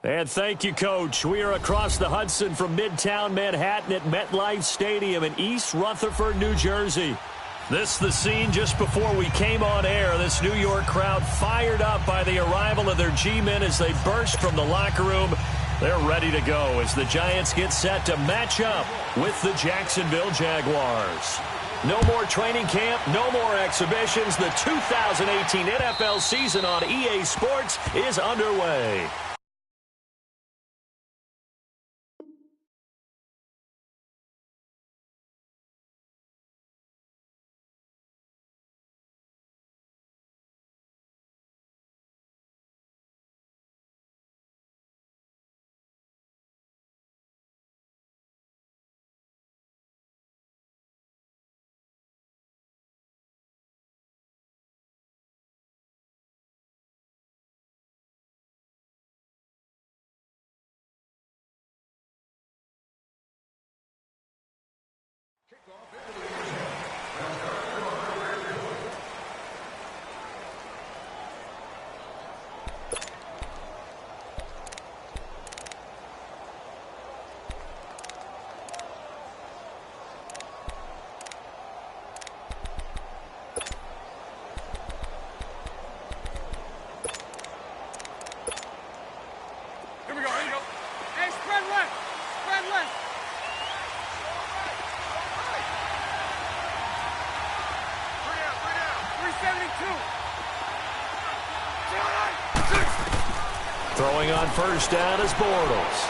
And thank you, Coach. We are across the Hudson from Midtown Manhattan at MetLife Stadium in East Rutherford, New Jersey. This is the scene just before we came on air. This New York crowd fired up by the arrival of their G-men as they burst from the locker room. They're ready to go as the Giants get set to match up with the Jacksonville Jaguars. No more training camp, no more exhibitions. The 2018 NFL season on EA Sports is underway. Throwing on first down is Bortles.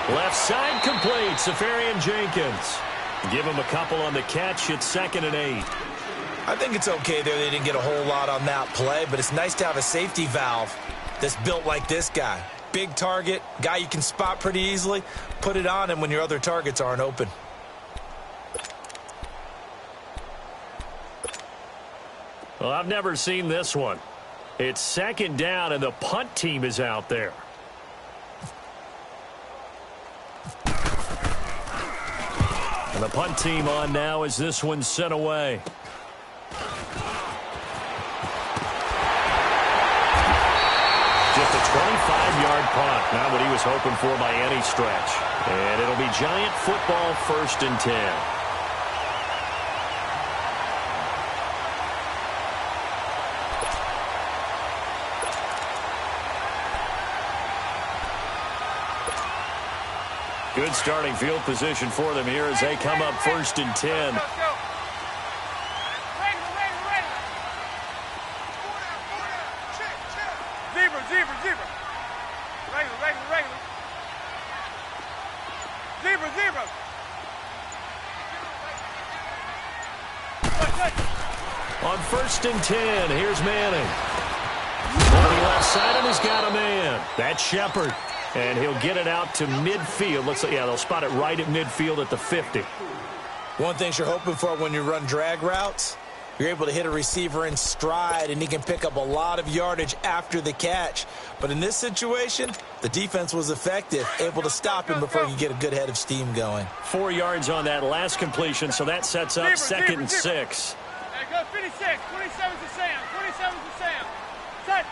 Left side complete, Safarian Jenkins. Give him a couple on the catch. It's 2nd and 8. I think it's okay there. They didn't get a whole lot on that play, but it's nice to have a safety valve that's built like this guy. Big target, guy you can spot pretty easily. Put it on him when your other targets aren't open. Well, I've never seen this one. It's 2nd down, and the punt team is out there. And the punt team on now as this one's sent away. Just a 25-yard punt. Not what he was hoping for by any stretch. And it'll be Giant football, 1st and 10. Good starting field position for them here as they come up 1st and 10. Zebra. On 1st and 10, here's Manning. On the left side, and he's got a man. That's Shepard. And he'll get it out to midfield. Looks like, yeah, they'll spot it right at midfield at the 50. One thing you're hoping for when you run drag routes, You're able to hit a receiver in stride, and he can pick up a lot of yardage after the catch. But in this situation, the defense was effective, able to stop him before he could get a good head of steam going. 4 yards on that last completion, so that sets up second and 6. Go 56, 27 to Sam, 27 to Sam. Set.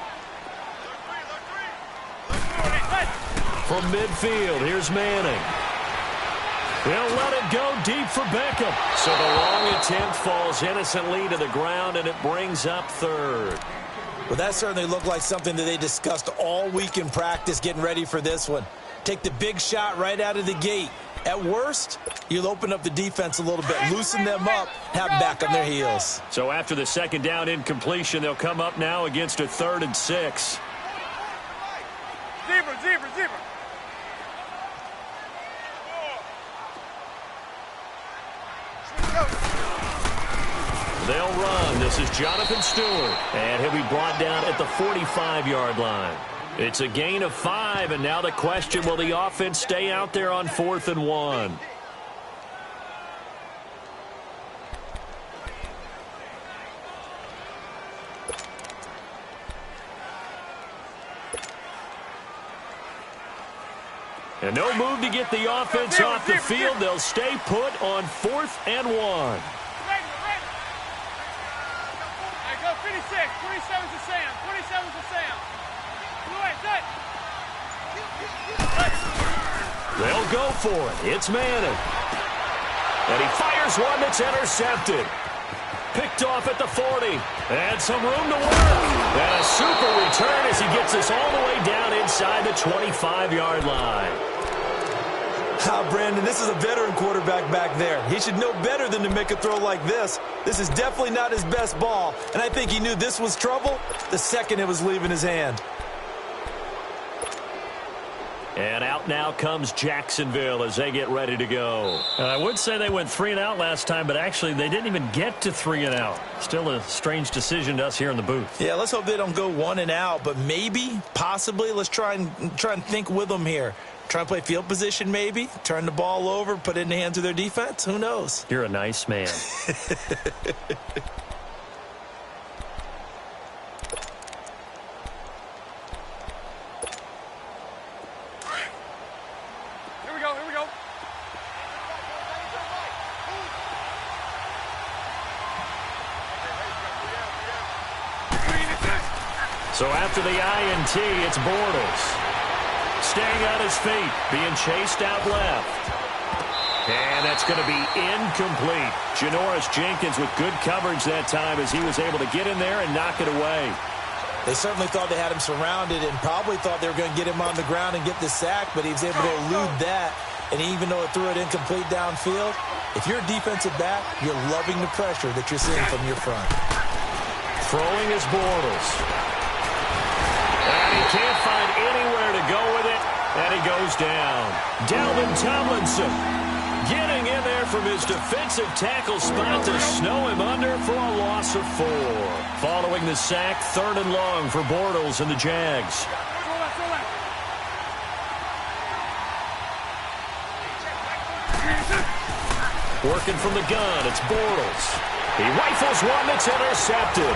From midfield, here's Manning. They'll let it go deep for Beckham. So the long attempt falls innocently to the ground, and it brings up third. Well, that certainly looked like something that they discussed all week in practice getting ready for this one. Take the big shot right out of the gate. At worst, you'll open up the defense a little bit, loosen them up, have them back on their heels. So after the second down incompletion, they'll come up now against a 3rd and 6. Zebra. They'll run. This is Jonathan Stewart. And he'll be brought down at the 45-yard line. It's a gain of 5, and now the question, will the offense stay out there on 4th and 1? And no move to get the offense off the field. They'll stay put on 4th and 1. Go 56, 27 to Sam, 27 to Sam. They'll go for it. It's Manning. And he fires one that's intercepted. Picked off at the 40. And some room to work. And a super return as he gets us all the way down inside the 25-yard line. Brandon, this is a veteran quarterback back there. He should know better than to make a throw like this. This is definitely not his best ball, and I think he knew this was trouble the second it was leaving his hand. And out now comes Jacksonville as they get ready to go. I would say they went 3 and out last time, but actually they didn't even get to 3 and out. Still a strange decision to us here in the booth. Yeah, let's hope they don't go 1 and out, but maybe, possibly, let's try and think with them here. Try and play field position maybe, turn the ball over, put it in the hands of their defense. Who knows? You're a nice man. Here we go. So after the INT, it's Bortles. Staying on his feet, being chased out left. And that's going to be incomplete. Janoris Jenkins with good coverage that time as he was able to get in there and knock it away. They certainly thought they had him surrounded and probably thought they were going to get him on the ground and get the sack, but he was able to elude that. And even though it threw it incomplete downfield, if you're a defensive back, you're loving the pressure that you're seeing from your front. Throwing is Bortles. And he can't find anywhere to go with it, and he goes down. Dalvin Tomlinson getting in there from his defensive tackle spot to snow him under for a loss of 4. Following the sack, 3rd and long for Bortles and the Jags. Working from the gun, it's Bortles. He rifles one that's intercepted.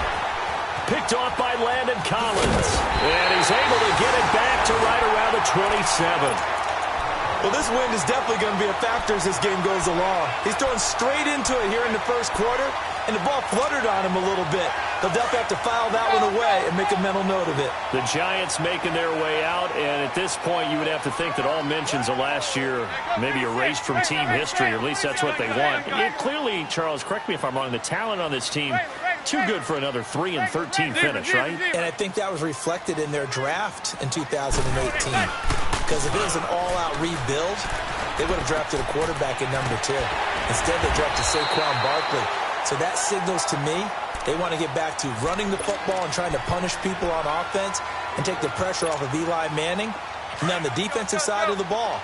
Picked off by Landon Collins. And he's able to get it back to right around the 27. Well, this wind is definitely going to be a factor as this game goes along. He's throwing straight into it here in the first quarter, and the ball fluttered on him a little bit. They'll definitely have to file that one away and make a mental note of it. The Giants making their way out, and at this point you would have to think that all mentions of last year maybe erased from team history, or at least that's what they want. Clearly, Charles, correct me if I'm wrong, the talent on this team, too good for another 3-13 finish, right? And I think that was reflected in their draft in 2018. Because if it was an all-out rebuild, they would have drafted a quarterback at number 2. Instead, they drafted Saquon Barkley. So that signals to me they want to get back to running the football and trying to punish people on offense and take the pressure off of Eli Manning. And on the defensive side of the ball,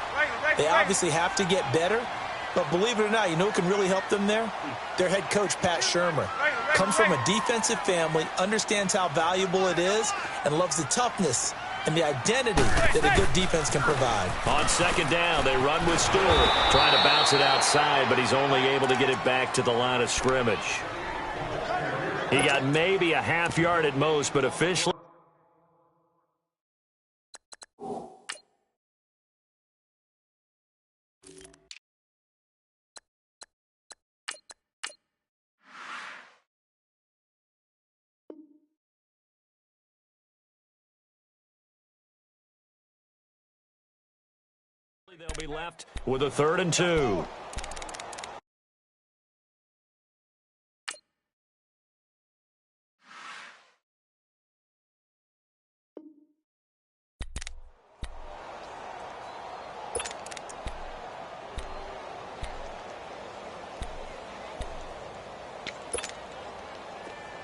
they obviously have to get better. But believe it or not, you know who can really help them there? Their head coach, Pat Shurmur. Comes from a defensive family, understands how valuable it is, and loves the toughness and the identity that a good defense can provide. On second down, they run with Stewart. Trying to bounce it outside, but he's only able to get it back to the line of scrimmage. He got maybe a half yard at most, but officially. They'll be left with a 3rd and 2.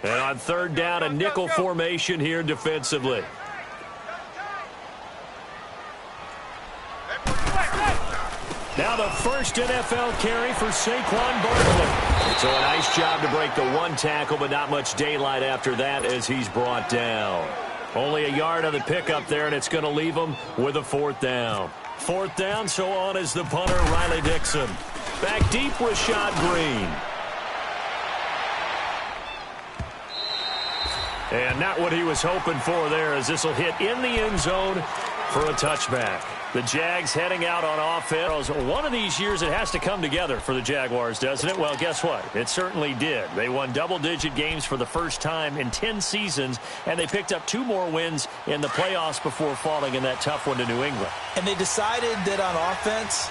And on 3rd down, a nickel formation here defensively. Now the first NFL carry for Saquon Barkley. So a nice job to break the 1 tackle, but not much daylight after that as he's brought down. Only a yard on the pickup there, and it's going to leave him with a 4th down. 4th down, so on is the punter, Riley Dixon. Back deep, Rashad Green. And not what he was hoping for there, as this will hit in the end zone for a touchback. The Jags heading out on offense. One of these years it has to come together for the Jaguars, doesn't it? Well, guess what? It certainly did. They won double-digit games for the first time in 10 seasons, and they picked up 2 more wins in the playoffs before falling in that tough one to New England. And they decided that on offense,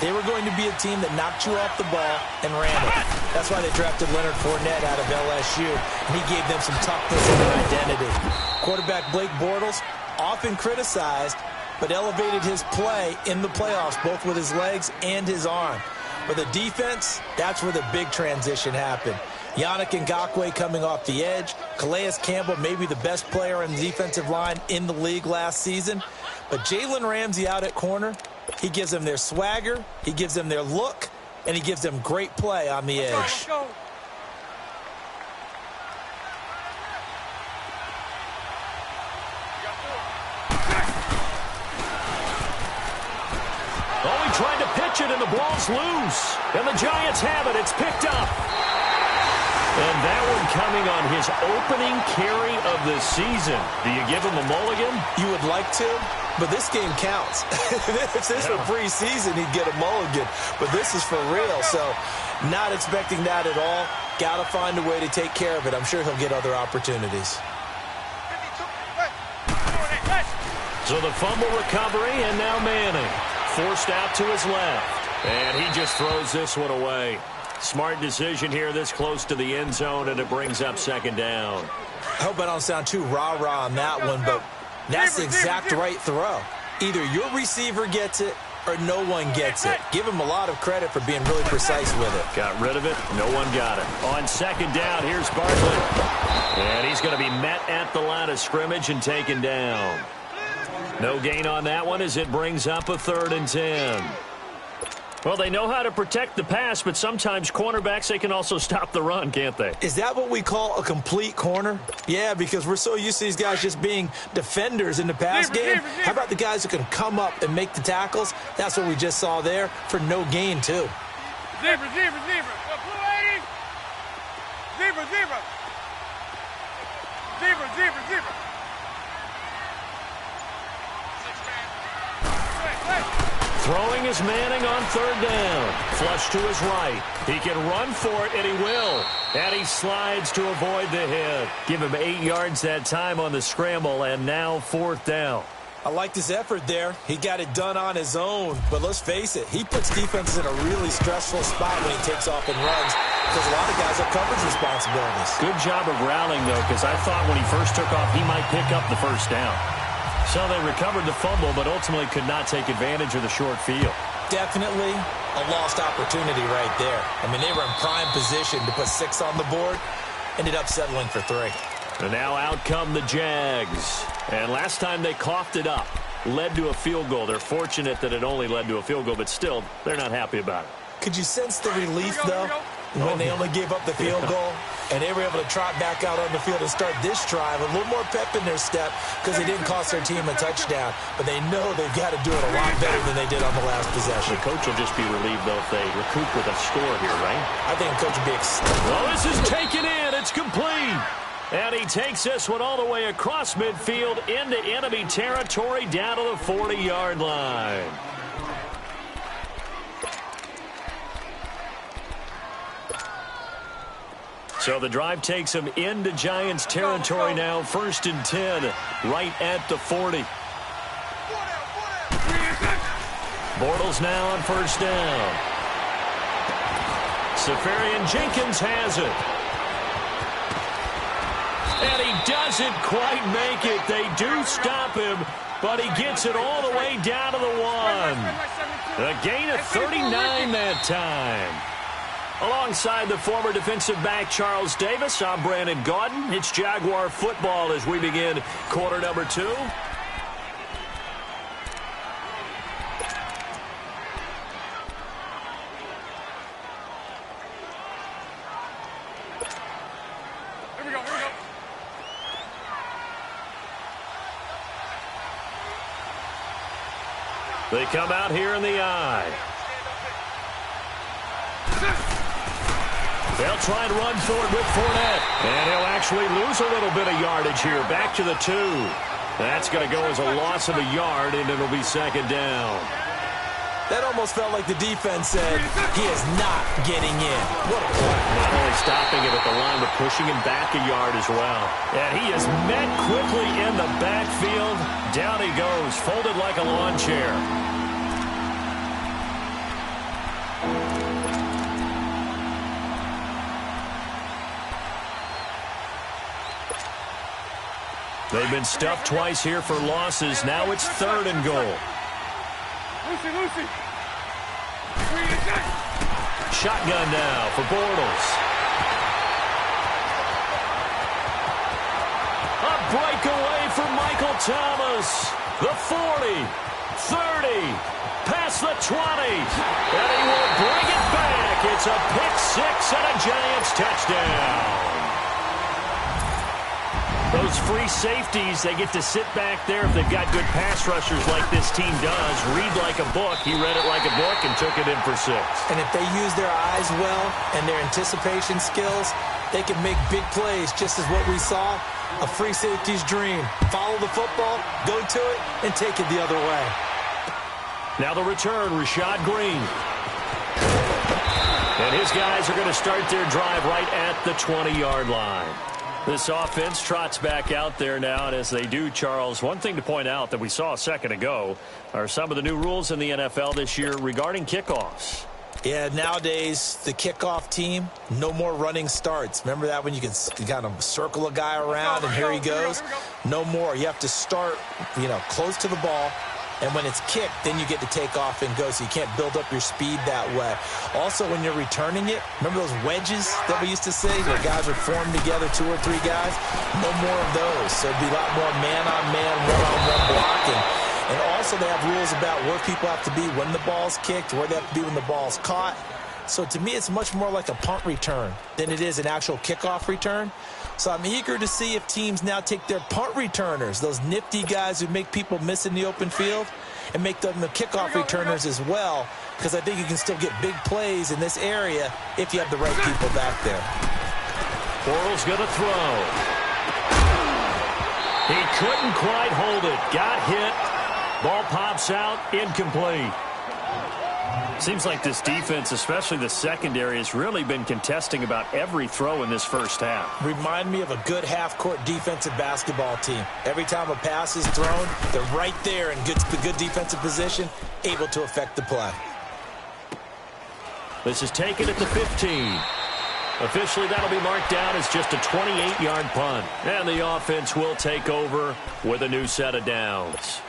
they were going to be a team that knocked you off the ball and ran it. That's why they drafted Leonard Fournette out of LSU, and he gave them some toughness and an identity. Quarterback Blake Bortles, often criticized, but elevated his play in the playoffs, both with his legs and his arm. But the defense, that's where the big transition happened. Yannick Ngakoue coming off the edge. Calais Campbell, maybe the best player on the defensive line in the league last season. But Jalen Ramsey out at corner, he gives them their swagger, he gives them their look, and he gives them great play on the edge. Let's go. Oh, he tried to pitch it, and the ball's loose. And the Giants have it. It's picked up. And that one coming on his opening carry of the season. Do you give him a mulligan? You would like to, but this game counts. If this were preseason, he'd get a mulligan. But this is for real, so not expecting that at all. Got to find a way to take care of it. I'm sure he'll get other opportunities. So the fumble recovery, and now Manning. Forced out to his left. And he just throws this one away. Smart decision here this close to the end zone, and it brings up 2nd down. I hope I don't sound too rah-rah on that one, but that's the exact right throw. Either your receiver gets it or no one gets it. Give him a lot of credit for being really precise with it. Got rid of it. No one got it. On 2nd down, here's Barkley. And he's going to be met at the line of scrimmage and taken down. No gain on that one as it brings up a 3rd and 10. Well, they know how to protect the pass, but sometimes cornerbacks, they can also stop the run, can't they? Is that what we call a complete corner? Yeah, because we're so used to these guys just being defenders in the pass game. How about the guys who can come up and make the tackles? That's what we just saw there for no gain, too. Zebra. Blue 80. Zebra. Throwing is Manning on 3rd down. Flush to his right. He can run for it, and he will. And he slides to avoid the hit. Give him 8 yards that time on the scramble, and now 4th down. I liked his effort there. He got it done on his own. But let's face it, he puts defenses in a really stressful spot when he takes off and runs, because a lot of guys have coverage responsibilities. Good job of rallying, though, because I thought when he first took off, he might pick up the 1st down. So they recovered the fumble, but ultimately could not take advantage of the short field. Definitely a lost opportunity right there. I mean, they were in prime position to put 6 on the board. Ended up settling for 3. And now out come the Jags. And last time they coughed it up. Led to a field goal. They're fortunate that it only led to a field goal, but still, they're not happy about it. Could you sense the relief, though, when they only gave up the field goal? And they were able to trot back out on the field and start this drive. A little more pep in their step because they didn't cost their team a touchdown. But they know they've got to do it a lot better than they did on the last possession. The coach will just be relieved, though, if they recoup with a score here, right? I think the coach would be ecstatic. Well, this is taken in. That's complete. And he takes this one all the way across midfield into enemy territory down to the 40-yard line. So the drive takes him into Giants territory now. 1st and 10, right at the 40. Bortles now on 1st down. Safarian Jenkins has it. And he doesn't quite make it. They do stop him, but he gets it all the way down to the 1. A gain of 39 that time. Alongside the former defensive back Charles Davis, I'm Brandon Gaudin. It's Jaguar football as we begin quarter number 2. They come out here in the eye. They'll try and run for it with Fournette. And he'll actually lose a little bit of yardage here. Back to the 2. That's going to go as a loss of a yard, and it'll be 2nd down. That almost felt like the defense said, he is not getting in. What a play. Not only stopping him at the line, but pushing him back a yard as well. And he is met quickly in the backfield. Down he goes, folded like a lawn chair. They've been stuffed twice here for losses. Now it's 3rd and goal. Lucy. Shotgun now for Bortles. A breakaway for Michael Thomas. The 40, 30, past the 20. And he will bring it back. It's a pick-6 and a Giants touchdown. Those free safeties, they get to sit back there if they've got good pass rushers like this team does. Read like a book. He read it like a book and took it in for 6. And if they use their eyes well and their anticipation skills, they can make big plays, just as what we saw. A free safety's dream. Follow the football, go to it, and take it the other way. Now the return, Rashad Green. And his guys are going to start their drive right at the 20-yard line. This offense trots back out there now, and as they do, Charles, one thing to point out that we saw a second ago are some of the new rules in the NFL this year regarding kickoffs. Yeah, nowadays, the kickoff team, no more running starts. Remember that when you can kind of circle a guy around and here he goes? No more. You have to start, close to the ball. And when it's kicked, then you get to take off and go, so you can't build up your speed that way. Also, when you're returning it, remember those wedges that we used to see where guys would form together, 2 or 3 guys? No more of those. So it'd be a lot more man-on-man, one-on-one blocking. And also they have rules about where people have to be when the ball's kicked, where they have to be when the ball's caught. So to me, it's much more like a punt return than it is an actual kickoff return. So I'm eager to see if teams now take their punt returners, those nifty guys who make people miss in the open field, and make them the kickoff returners as well, because I think you can still get big plays in this area if you have the right people back there. Bortles going to throw. He couldn't quite hold it. Got hit. Ball pops out. Incomplete. Seems like this defense, especially the secondary, has really been contesting about every throw in this first half. Remind me of a good half-court defensive basketball team. Every time a pass is thrown, they're right there in good defensive position, able to affect the play. This is taken at the 15. Officially, that'll be marked down as just a 28-yard punt. And the offense will take over with a new set of downs.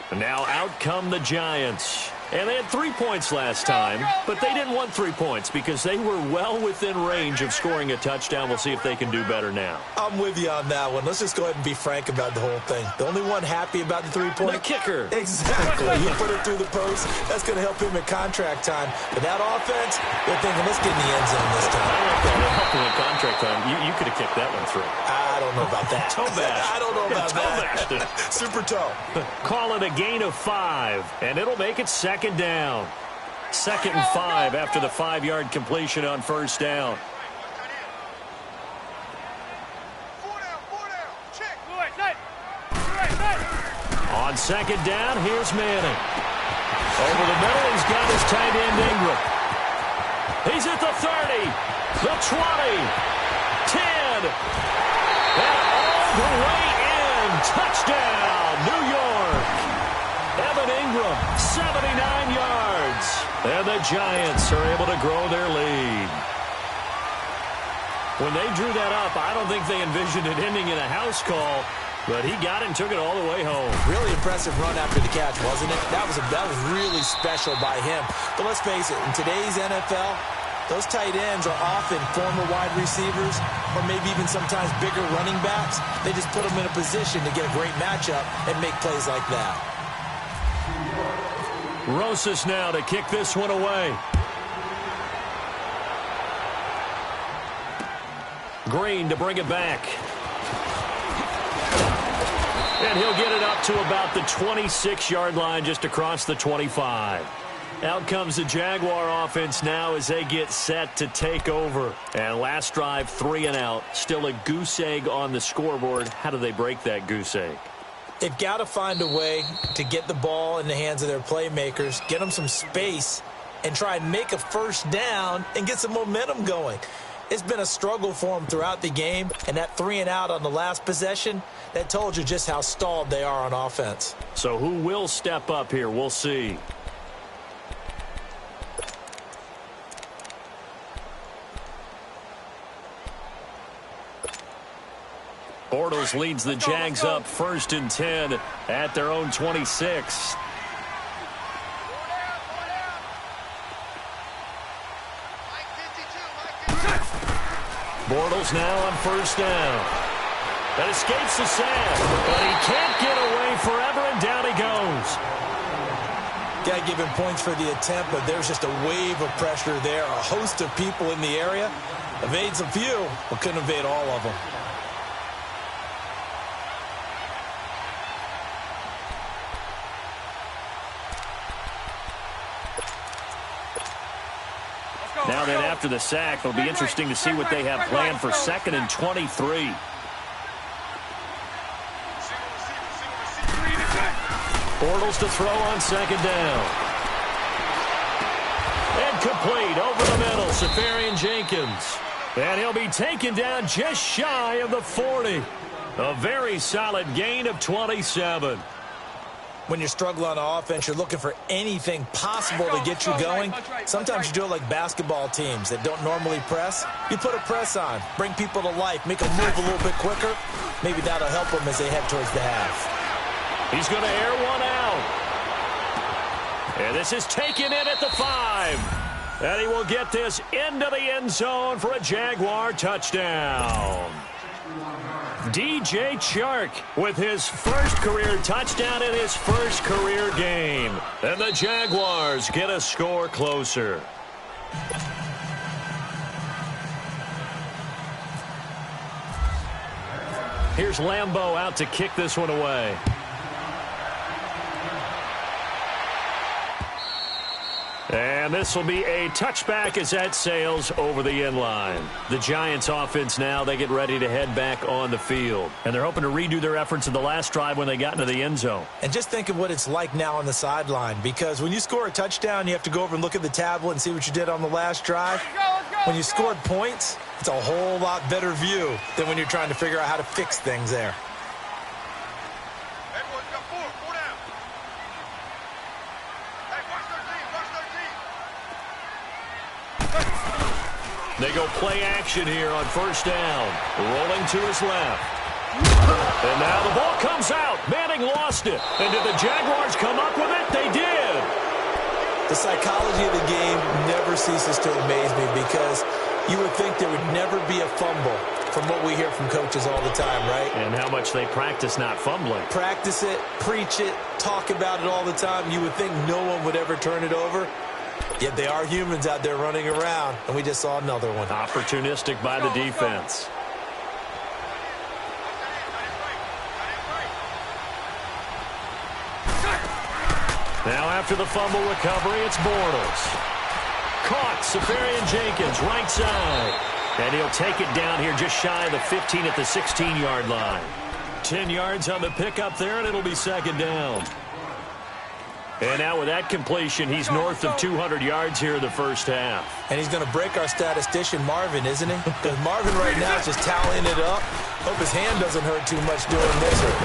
And now out come the Giants. And they had 3 points last time, but they didn't want 3 points because they were well within range of scoring a touchdown. We'll see if they can do better now. I'm with you on that one. Let's just go ahead and be frank about the whole thing. The only one happy about the 3-point. The kicker. Exactly. He put it through the post. That's going to help him in contract time. But that offense, they're thinking, let's get in the end zone this time. I like that. It'll help him in contract time. You could have kicked that one through. I don't know about that. Toe bash. I don't know about that. Super toe. Call it a gain of 5, and it'll make it second down. 2nd and 5 after the 5-yard completion on first down. On second down, here's Manning. Over the middle, he's got his tight end Ingram. He's at the 30, the 20, 10, and all the way in. Touchdown, New York. Evan Ingram, 79 yards. And the Giants are able to grow their lead. When they drew that up, I don't think they envisioned it ending in a house call, but he got it and took it all the way home. Really impressive run after the catch, wasn't it? That was really special by him. But let's face it, in today's NFL, those tight ends are often former wide receivers or maybe even sometimes bigger running backs. They just put them in a position to get a great matchup and make plays like that. Rosas now to kick this one away. Green to bring it back. And he'll get it up to about the 26-yard line just across the 25. Out comes the Jaguar offense now as they get set to take over. And last drive, 3 and out. Still a goose egg on the scoreboard. How do they break that goose egg? They've got to find a way to get the ball in the hands of their playmakers, get them some space, and try and make a first down and get some momentum going. It's been a struggle for them throughout the game, and that 3 and out on the last possession, that told you just how stalled they are on offense. So who will step up here? We'll see. Bortles leads the Jags up 1st and 10 at their own 26. Bortles now on 1st down. That escapes the sack, but he can't get away forever, and down he goes. Got to give him points for the attempt, but there's just a wave of pressure there. A host of people in the area. Evades a few, but couldn't evade all of them. Now then, after the sack, it'll be interesting to see what they have planned for 2nd and 23. Bortles to throw on 2nd down. And complete over the middle, Safarian Jenkins. And he'll be taken down just shy of the 40. A very solid gain of 27. When you're struggling on offense, you're looking for anything possible to get you going. Sometimes you do it like basketball teams that don't normally press. You put a press on, bring people to life, make them move a little bit quicker. Maybe that'll help them as they head towards the half. He's going to air one out. And this is taken in at the 5. And he will get this into the end zone for a Jaguar touchdown. DJ Chark with his first career touchdown in his first career game. And the Jaguars get a score closer. Here's Lambeau out to kick this one away. And this will be a touchback as that sails over the end line. The Giants offense now, they get ready to head back on the field. And they're hoping to redo their efforts in the last drive when they got into the end zone. And just think of what it's like now on the sideline, because when you score a touchdown, you have to go over and look at the tablet and see what you did on the last drive. When you scored points, it's a whole lot better view than when you're trying to figure out how to fix things there. They go play action here on 1st down. Rolling to his left. And now the ball comes out. Manning lost it. And did the Jaguars come up with it? They did. The psychology of the game never ceases to amaze me, because you would think there would never be a fumble from what we hear from coaches all the time, right? And how much they practice not fumbling. Practice it, preach it, talk about it all the time. You would think no one would ever turn it over. Yet they are humans out there running around, and we just saw another one. Opportunistic by the defense. Now after the fumble recovery, it's Bortles. Caught, Safarian Jenkins, right side. And he'll take it down here just shy of the 15 at the 16-yard line. 10 yards on the pickup there, and it'll be second down. And now with that completion, he's north of 200 yards here in the first half. And he's going to break our statistician, Marvin, isn't he? Because Marvin right now is just tallying it up. Hope his hand doesn't hurt too much doing this. Or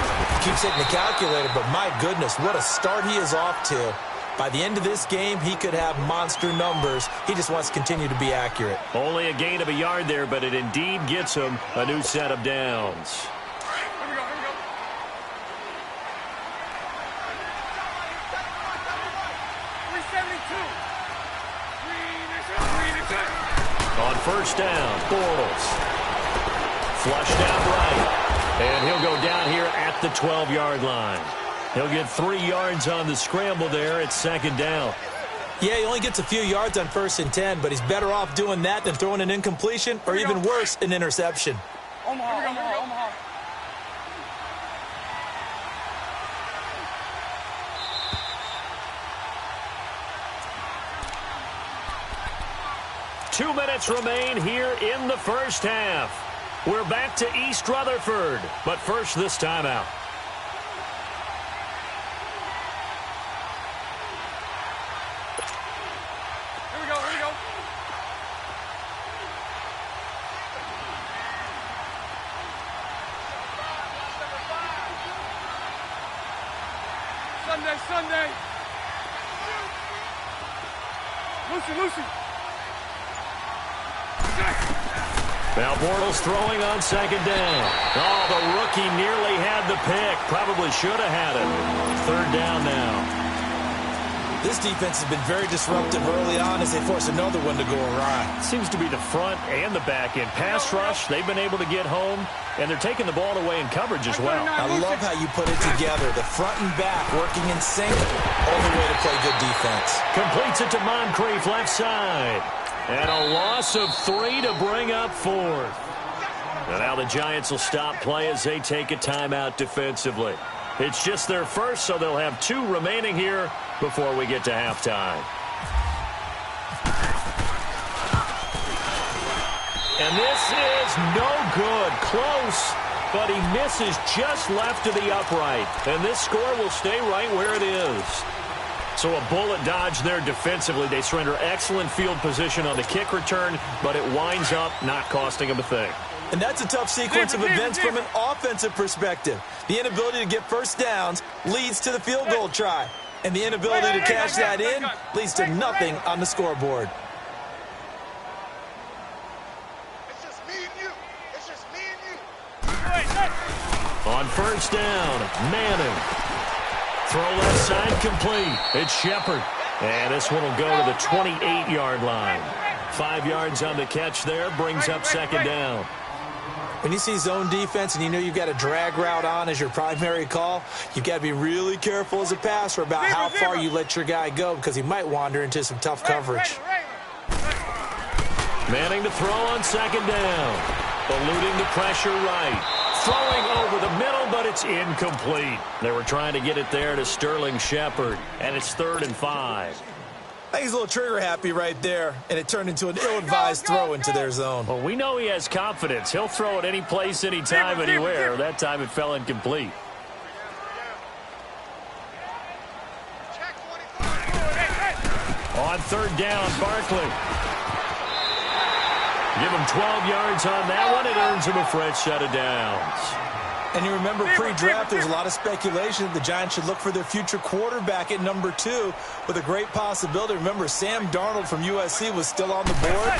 keeps hitting the calculator, but my goodness, what a start he is off to. By the end of this game, he could have monster numbers. He just wants to continue to be accurate. Only a gain of a yard there, but it indeed gets him a new set of downs. On first down, Bortles. Flushed out right. And he'll go down here at the 12-yard line. He'll get 3 yards on the scramble there at second down. Yeah, he only gets a few yards on 1st and 10, but he's better off doing that than throwing an incompletion or even worse, an interception. Omaha. 2 minutes remain here in the first half. We're back to East Rutherford, but first this timeout. Here we go. Sunday. Lucy. Now Bortles throwing on second down. Oh, the rookie nearly had the pick. Probably should have had it. Third down now. This defense has been very disruptive early on as they force another one to go awry. Seems to be the front and the back end. Pass rush, they've been able to get home, and they're taking the ball away in coverage as well. I love how you put it together. The front and back working in sync. All the way to play good defense. Completes it to Moncrief, left side. And a loss of 3 to bring up 4th. And now the Giants will stop play as they take a timeout defensively. It's just their first, so they'll have 2 remaining here before we get to halftime. And this is no good. Close, but he misses just left of the upright. And this score will stay right where it is. So a bullet dodge there defensively. They surrender excellent field position on the kick return, but it winds up not costing them a thing. And that's a tough sequence of events from an offensive perspective. The inability to get first downs leads to the field goal try. And the inability to cash that in leads to nothing on the scoreboard. It's just me and you. On first down, Madden. Throw left side complete. It's Shepard. And this one will go to the 28-yard line. 5 yards on the catch there, brings up second down. When you see zone defense and you know you've got a drag route on as your primary call, you've got to be really careful as a passer about how far you let your guy go because he might wander into some tough coverage. Manning to throw on second down. Eluding the pressure right. Throwing over the middle, but it's incomplete. They were trying to get it there to Sterling Shepard, and it's 3rd and 5. I think he's a little trigger happy right there, and it turned into an ill-advised throw into their zone. Well, we know he has confidence. He'll throw it any place, anytime, anywhere. That time it fell incomplete. On third down, Barkley. Give him 12 yards on that one. It earns him a fresh set of downs. And you remember pre-draft, there was a lot of speculation that the Giants should look for their future quarterback at number 2 with a great possibility. Remember, Sam Darnold from USC was still on the board,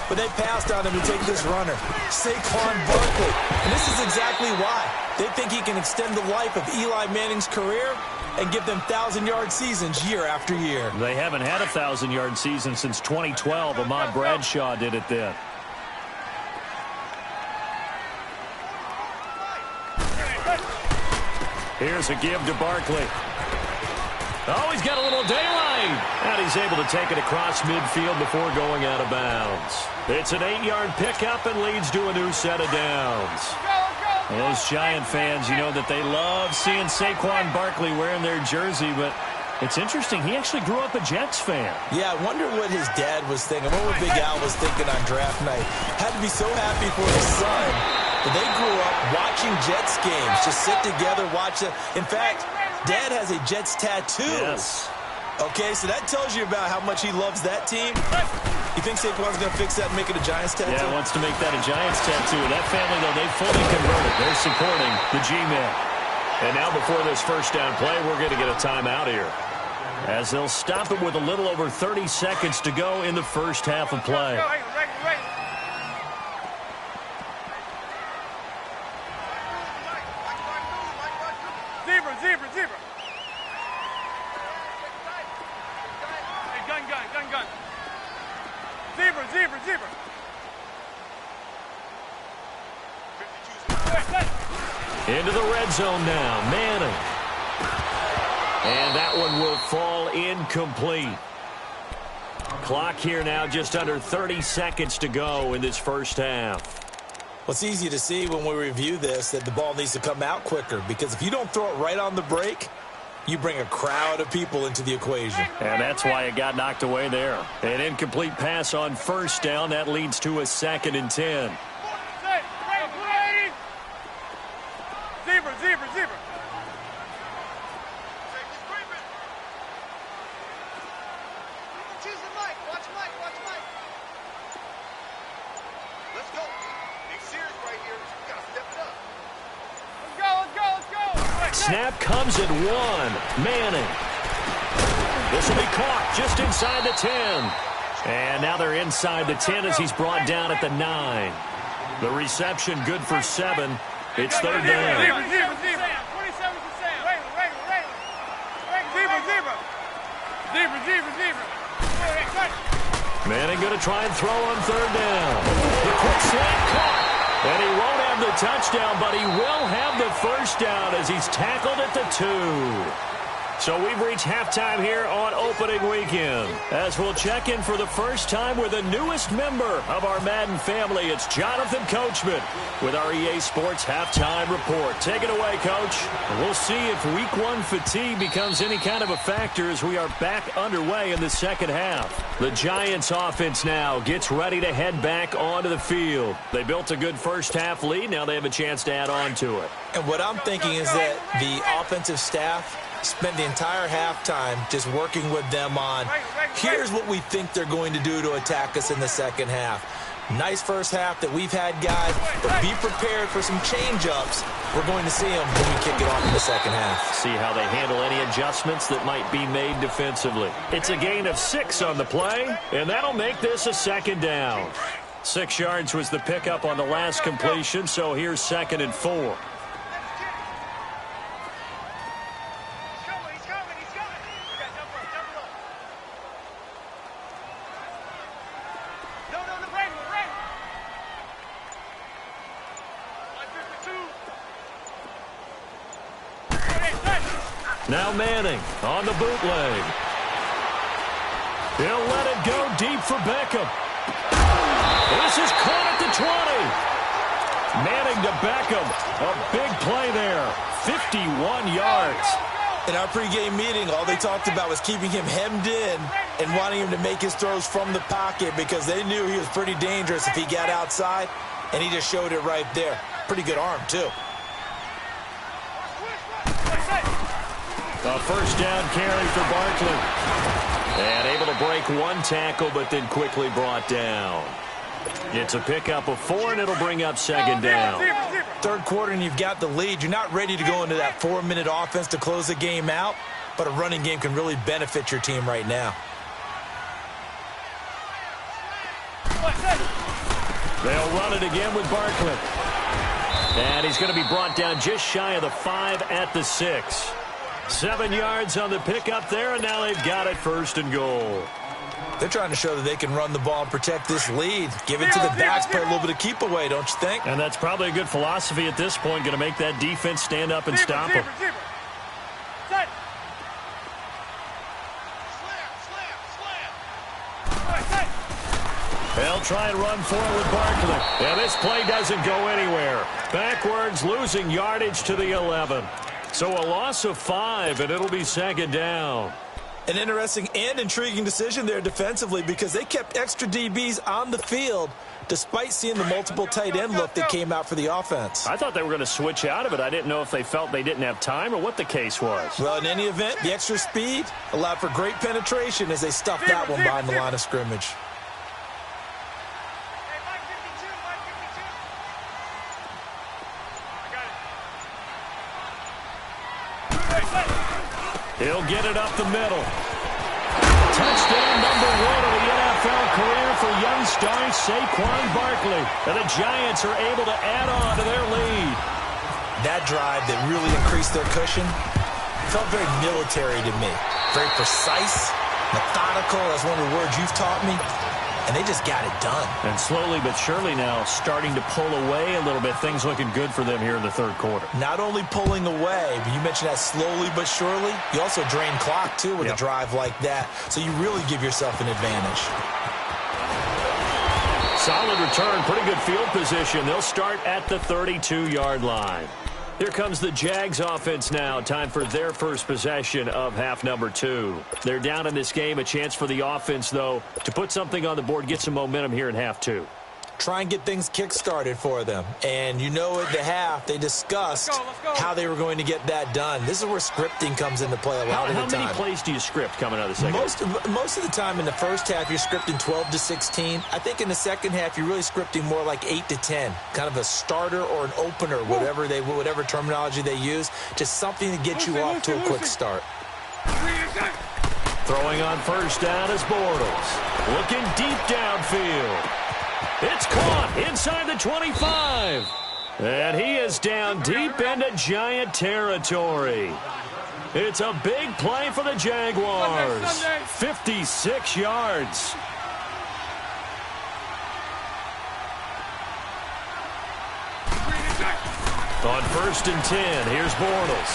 but they passed on him to take this runner, Saquon Barkley. And this is exactly why. They think he can extend the life of Eli Manning's career and give them 1,000-yard seasons year after year. They haven't had a 1,000-yard season since 2012. Ahmad Bradshaw did it then. Here's a give to Barkley. Oh, he's got a little daylight. And he's able to take it across midfield before going out of bounds. It's an 8-yard pickup and leads to a new set of downs. And those Giant fans, you know that they love seeing Saquon Barkley wearing their jersey, but it's interesting. He actually grew up a Jets fan. Yeah, I wonder what his dad was thinking. What Big Al was thinking on draft night. Had to be so happy for his son. But they grew up watching Jets games. Just sit together, watch it. In fact, Dad has a Jets tattoo. Yes. Okay, so that tells you about how much he loves that team. You think Saquon's going to fix that and make it a Giants tattoo? Yeah, wants to make that a Giants tattoo. That family, though, they fully converted. They're supporting the G-Man. And now before this first down play, we're going to get a timeout here, as they'll stop it with a little over 30 seconds to go in the first half of play. Zebra. Hey, gun. Zebra. Into the red zone now, Manning. And that one will fall incomplete. Clock here now, just under 30 seconds to go in this first half. Well, it's easy to see when we review this that the ball needs to come out quicker, because if you don't throw it right on the break, you bring a crowd of people into the equation. And that's why it got knocked away there. An incomplete pass on first down. That leads to a 2nd and 10. Zebra. Watch Mike. Let's go. Big series right here. We got to step it up. Let's go. Snap comes at 1. Manning. This will be caught just inside the 10. And now they're inside the 10 as he's brought down at the 9. The reception good for 7. It's 3rd down. Zebra. 27 to Sam. Zebra. Manning going to try and throw on 3rd down. The quick slant caught. And he won't have the touchdown, but he will have the first down as he's tackled at the 2. So we've reached halftime here on opening weekend, as we'll check in for the first time with the newest member of our Madden family. It's Jonathan Coachman with our EA Sports Halftime Report. Take it away, Coach. We'll see if Week 1 fatigue becomes any kind of a factor as we are back underway in the second half. The Giants offense now gets ready to head back onto the field. They built a good first half lead. Now they have a chance to add on to it. And what I'm thinking is that the offensive staff spend the entire halftime just working with them on, here's what we think they're going to do to attack us in the second half. Nice first half that we've had, guys, but be prepared for some change-ups. We're going to see them when we kick it off in the second half. See how they handle any adjustments that might be made defensively. It's a gain of 6 on the play, and that'll make this a 2nd down. 6 yards was the pickup on the last completion, so here's 2nd and 4. Now Manning on the bootleg. He'll let it go deep for Beckham. This is caught at the 20. Manning to Beckham. A big play there. 51 yards. In our pregame meeting, all they talked about was keeping him hemmed in and wanting him to make his throws from the pocket, because they knew he was pretty dangerous if he got outside, and he just showed it right there. Pretty good arm, too. A first down carry for Barkley. And able to break 1 tackle, but then quickly brought down. It's a pickup of 4, and it'll bring up 2nd down. Third quarter, and you've got the lead. You're not ready to go into that 4-minute offense to close the game out, but a running game can really benefit your team right now. They'll run it again with Barkley. And he's going to be brought down just shy of the 5 at the 6. 7 yards on the pickup there, and now they've got it 1st and goal. They're trying to show that they can run the ball and protect this lead. Give it to the backs, play a little bit of keep away, don't you think? And that's probably a good philosophy at this point, going to make that defense stand up and stop them. They'll try and run forward with Barkley. And this play doesn't go anywhere. Backwards, losing yardage to the 11. So a loss of 5, and it'll be 2nd down. An interesting and intriguing decision there defensively because they kept extra DBs on the field despite seeing the multiple tight end look that came out for the offense. I thought they were going to switch out of it. I didn't know if they felt they didn't have time or what the case was. Well, in any event, the extra speed allowed for great penetration as they stuffed that one behind the line of scrimmage. He'll get it up the middle. Touchdown number 1 of the NFL career for young star Saquon Barkley. And the Giants are able to add on to their lead. That drive that really increased their cushion felt very military to me. Very precise, methodical. That's one of the words you've taught me. And they just got it done. And slowly but surely now starting to pull away a little bit. Things looking good for them here in the third quarter. Not only pulling away, but you mentioned that slowly but surely. You also drain clock, too, with a drive like that. So you really give yourself an advantage. Solid return. Pretty good field position. They'll start at the 32-yard line. Here comes the Jags offense now. Time for their first possession of half number 2. They're down in this game. A chance for the offense, though, to put something on the board, get some momentum here in half 2. Try and get things kick-started for them. And you know at the half, they discussed how they were going to get that done. This is where scripting comes into play a lot of the time. How many plays do you script coming out of the second half? Most of the time in the first half, you're scripting 12 to 16. I think in the second half, you're really scripting more like 8 to 10. Kind of a starter or an opener, whatever terminology they use. Just something to get you off to a quick start. Throwing on first down is Bortles. Looking deep downfield. It's caught inside the 25. And he is down deep into Giant territory. It's a big play for the Jaguars. 56 yards. On first and 10, here's Bortles.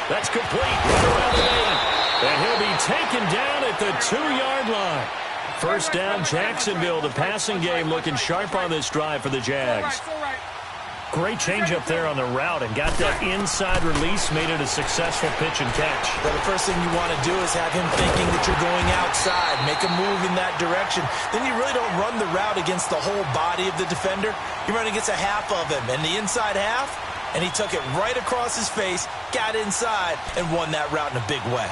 That's complete. Right around the middle. And he'll be taken down at the 2-yard line. First down, Jacksonville. The passing game looking sharp on this drive for the Jags. Great change up there on the route and got that inside release, made it a successful pitch and catch. Well, the first thing you want to do is have him thinking that you're going outside, make a move in that direction. Then you really don't run the route against the whole body of the defender. You run against a half of him, and the inside half, and he took it right across his face, got inside, and won that route in a big way.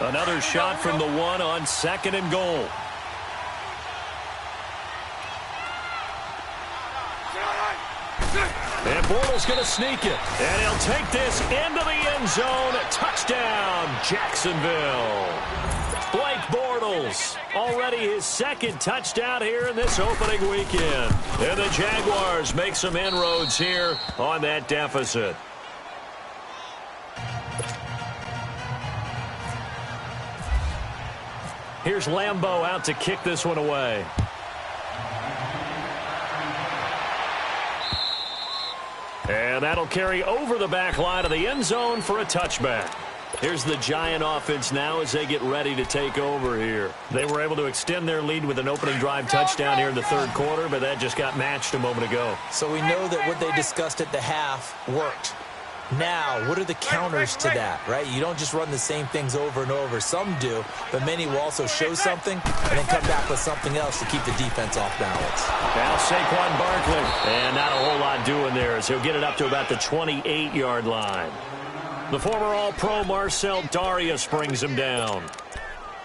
Another shot from the 1 on second and goal. And Bortles going to sneak it. And he'll take this into the end zone. Touchdown, Jacksonville. Blake Bortles, already his second touchdown here in this opening weekend. And the Jaguars make some inroads here on that deficit. Here's Lambeau out to kick this one away. And that'll carry over the back line of the end zone for a touchback. Here's the Giant offense now as they get ready to take over here. They were able to extend their lead with an opening drive touchdown here in the third quarter, but that just got matched a moment ago. So we know that what they discussed at the half worked. Now, what are the counters to that, right? You don't just run the same things over and over. Some do, but many will also show something and then come back with something else to keep the defense off balance. Now Saquon Barkley, and not a whole lot doing there as he'll get it up to about the 28-yard line. The former All-Pro Marcel Darius brings him down.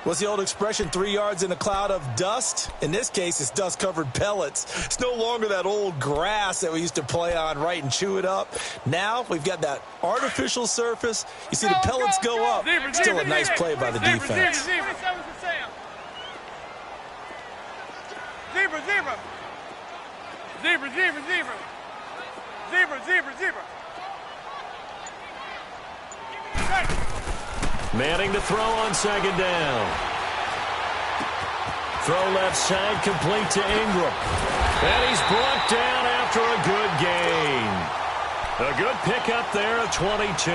What's the old expression, 3 yards in a cloud of dust? In this case, it's dust-covered pellets. It's no longer that old grass that we used to play on, right, and chew it up. Now we've got that artificial surface. You see the pellets go up. Still a nice play by the defense. Zebra. Manning to throw on second down. Throw left side, complete to Ingram. And he's brought down after a good gain. A good pickup there at 22.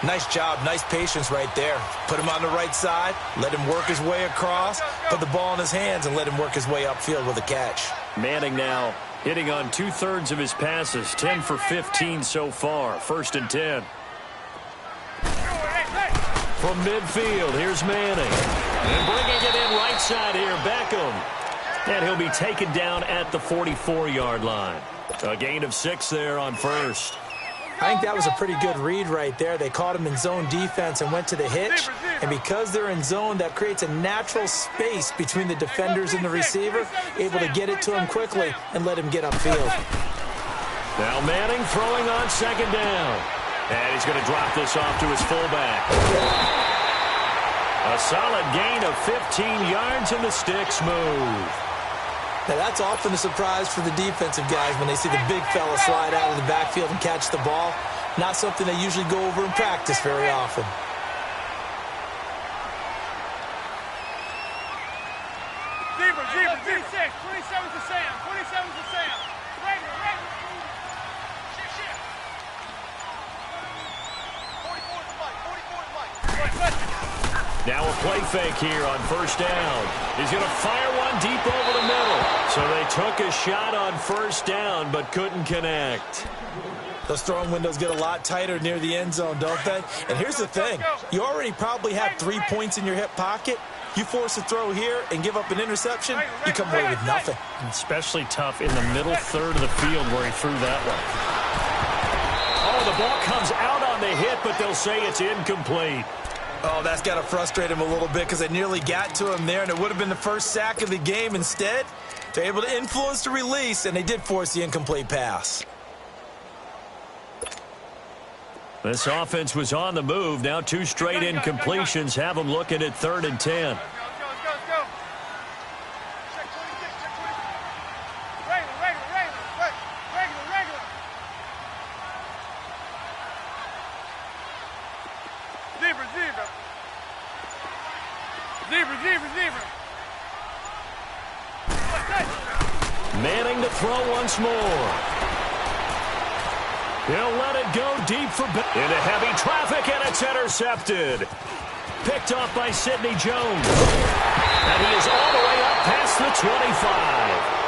Nice job, nice patience right there. Put him on the right side, let him work his way across, put the ball in his hands, and let him work his way upfield with a catch. Manning now Hitting on 2/3 of his passes, 10 for 15 so far. 1st and 10. From midfield, here's Manning. And bringing it in right side here, Beckham. And he'll be taken down at the 44-yard line. A gain of 6 there on 1st. I think that was a pretty good read right there. They caught him in zone defense and went to the hitch. And because they're in zone, that creates a natural space between the defenders and the receiver, able to get it to him quickly and let him get upfield. Now Manning throwing on 2nd down. And he's going to drop this off to his fullback. A solid gain of 15 yards, and the sticks move. Now, that's often a surprise for the defensive guys when they see the big fella slide out of the backfield and catch the ball. Not something they usually go over in practice very often. Zebra, 26, 27 to Sam, 27 to Sam. Regular. Shift. 44 to Mike, Now a play fake here on 1st down. He's going to fire one deep over the middle. So they took a shot on 1st down, but couldn't connect. Those throwing windows get a lot tighter near the end zone, don't they? And here's the thing. You already probably have 3 points in your hip pocket. You force a throw here and give up an interception, you come away with nothing. Especially tough in the middle third of the field where he threw that one. Oh, the ball comes out on the hit, but they'll say it's incomplete. Oh, that's got to frustrate him a little bit because they nearly got to him there, and it would have been the first sack of the game. Instead, they're able to influence the release, and they did force the incomplete pass. This offense was on the move. Now 2 straight incompletions have them looking at 3rd and 10. Let's go. Check 26, check 26. Regular. Zebra. Manning to throw once more. He'll let it go deep for into heavy traffic, and it's intercepted. Picked off by Sidney Jones. And he is all the way up past the 25.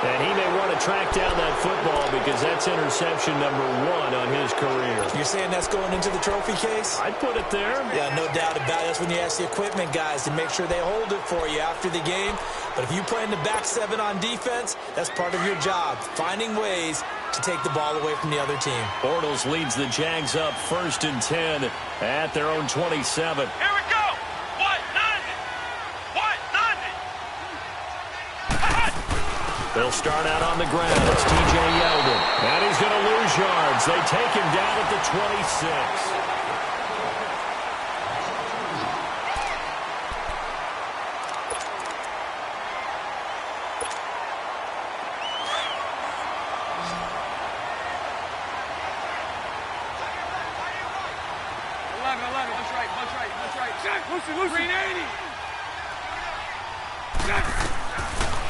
And he may want to track down that football because that's interception number 1 on his career. You're saying that's going into the trophy case? I'd put it there. Yeah, no doubt about it. That's when you ask the equipment guys to make sure they hold it for you after the game. But if you play in the back 7 on defense, that's part of your job, finding ways to take the ball away from the other team. Bortles leads the Jags up 1st and 10 at their own 27. Here we go. They'll start out on the ground. It's T.J. Yeldon. And he's going to lose yards. They take him down at the 26.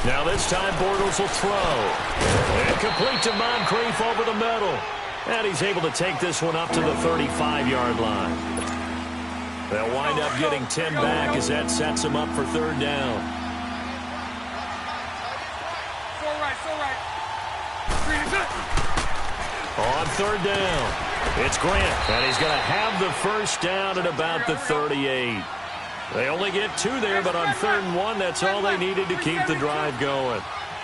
Now this time Bortles will throw. And complete to Moncrief over the middle. And he's able to take this one up to the 35-yard line. They'll wind up getting 10 back as that sets them up for 3rd down. On 3rd down, it's Grant. And he's going to have the 1st down at about the 38. They only get 2 there, but on 3rd and 1, that's all they needed to keep the drive going.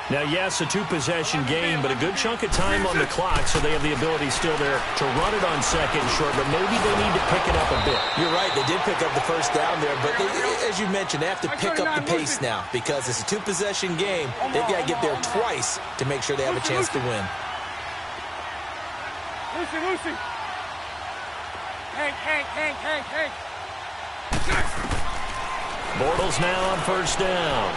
Now, yes, a 2-possession game, but a good chunk of time on the clock, so they have the ability still there to run it on 2nd and short, but maybe they need to pick it up a bit. You're right. They did pick up the 1st down there, but as you mentioned, they have to pick up the pace now because it's a 2-possession game. They've got to get there twice to make sure they have a chance to win. Lucy. Hank. Bortles now on 1st down.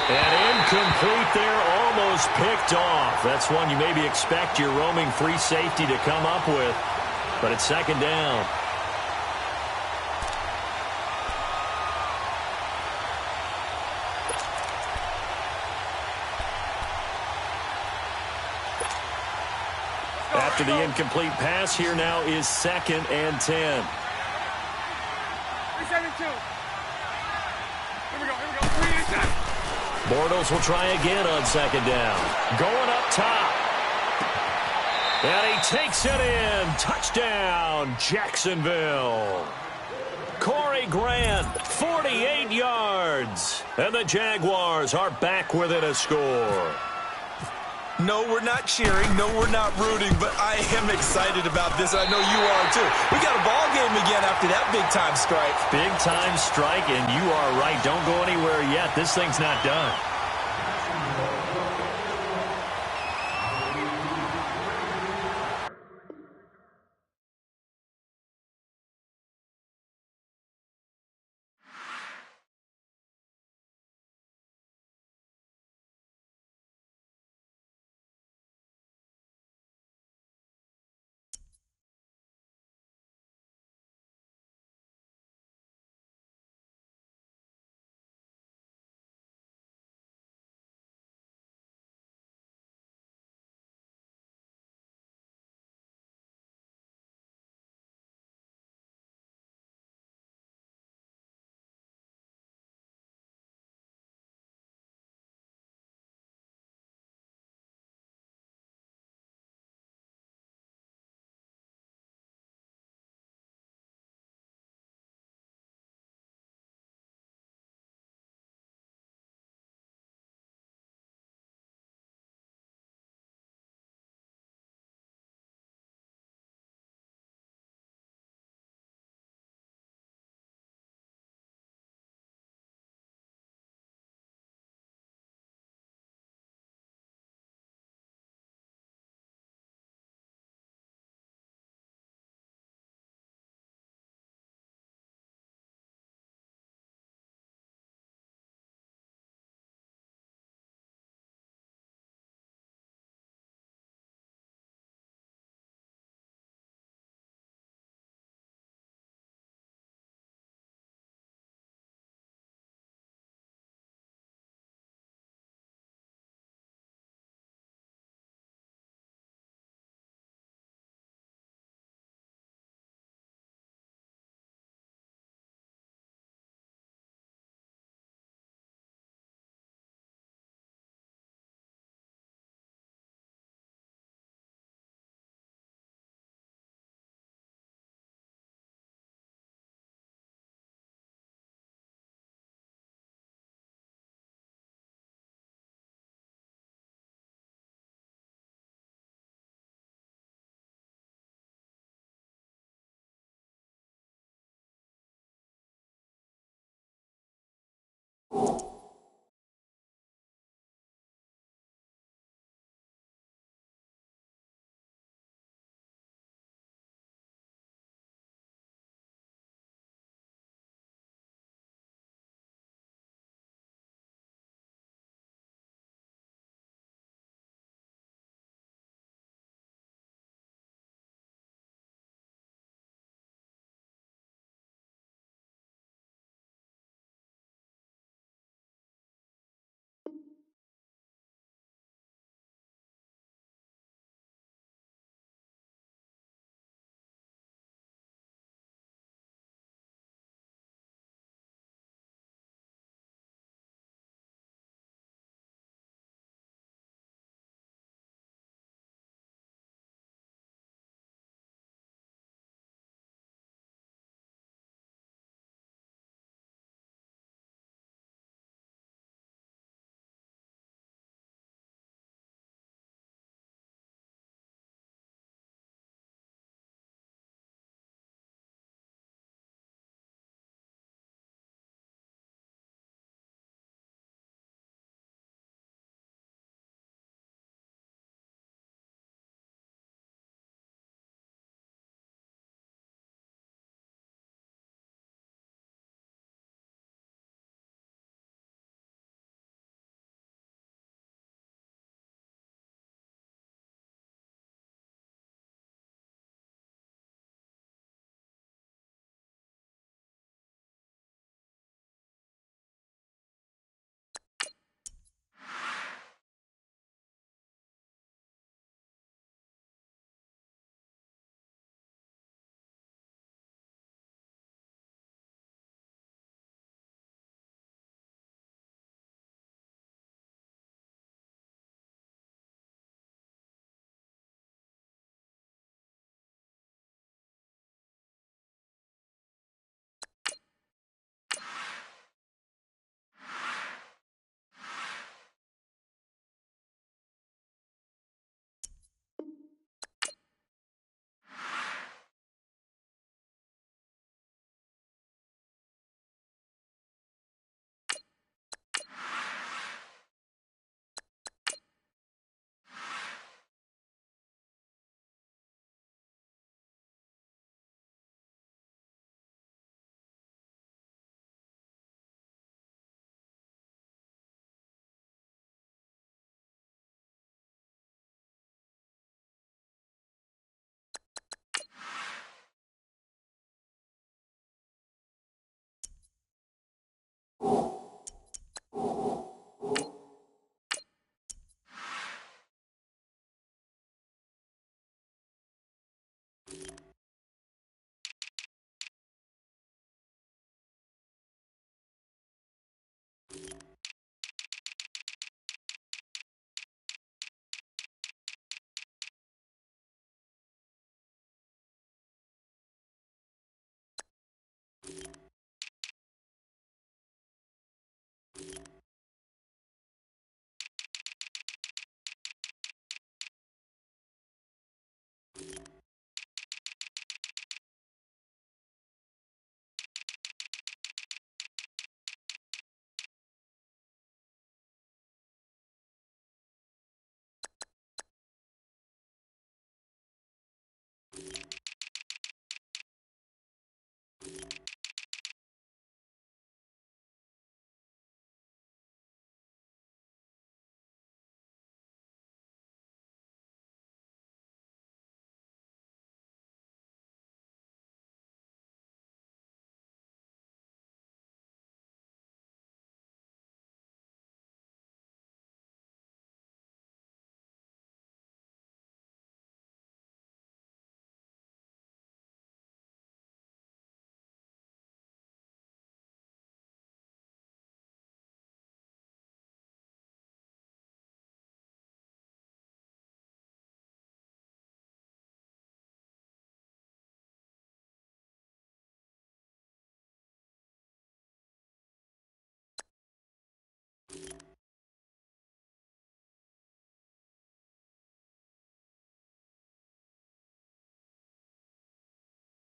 And incomplete there, almost picked off. That's one you maybe expect your roaming free safety to come up with. But it's 2nd down. After the incomplete pass, here now is 2nd and 10. 372. Here we go. 3 inside. Bortles will try again on second down. Going up top. And he takes it in. Touchdown, Jacksonville. Corey Grant, 48 yards. And the Jaguars are back within a score. No, we're not cheering. No, we're not rooting. But I am excited about this. I know you are, too. We got a ball game again after that big-time strike. Big-time strike, and you are right. Don't go anywhere yet. This thing's not done.